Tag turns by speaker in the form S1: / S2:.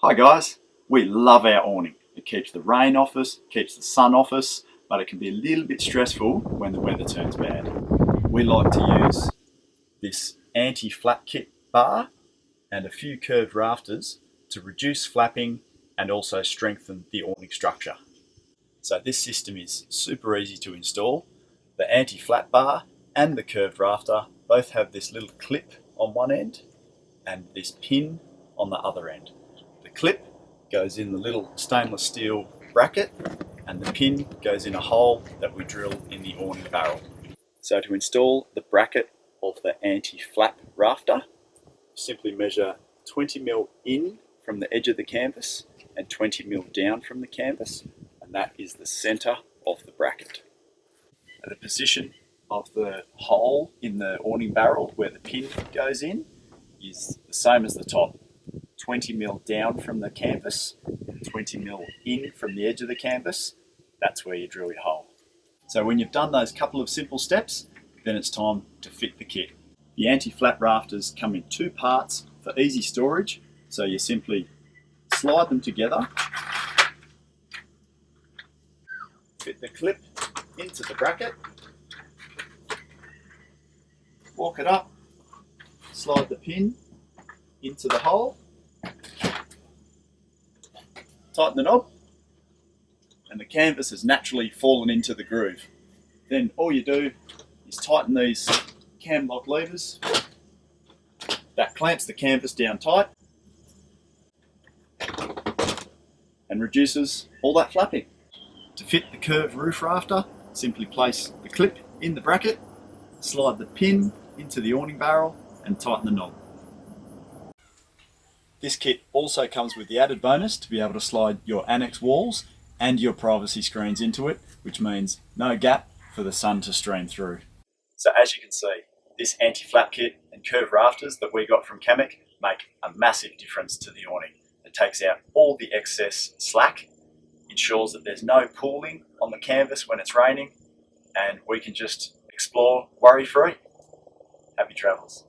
S1: Hi guys, we love our awning. It keeps the rain off us, keeps the sun off us, but it can be a little bit stressful when the weather turns bad. We like to use this anti-flap kit bar and a few curved rafters to reduce flapping and also strengthen the awning structure. So this system is super easy to install. The anti-flap bar and the curved rafter both have this little clip on one end and this pin on the other end. The clip goes in the little stainless steel bracket and the pin goes in a hole that we drill in the awning barrel. So to install the bracket of the anti-flap rafter, simply measure 20mm in from the edge of the canvas and 20mm down from the canvas, and that is the centre of the bracket. And the position of the hole in the awning barrel where the pin goes in is the same as the top. 20mm down from the canvas, 20mm in from the edge of the canvas, that's where you drill your hole. So when you've done those couple of simple steps, then it's time to fit the kit. The anti-flap rafters come in two parts for easy storage, so you simply slide them together, fit the clip into the bracket, walk it up, slide the pin into the hole, tighten the knob, and the canvas has naturally fallen into the groove. Then all you do is tighten these cam lock levers. That clamps the canvas down tight and reduces all that flapping. To fit the curved roof rafter, simply place the clip in the bracket, slide the pin into the awning barrel and tighten the knob. This kit also comes with the added bonus to be able to slide your annex walls and your privacy screens into it, which means no gap for the sun to stream through. So as you can see, this anti-flap kit and curved rafters that we got from Camec make a massive difference to the awning. It takes out all the excess slack, ensures that there's no pooling on the canvas when it's raining, and we can just explore worry-free. Happy travels.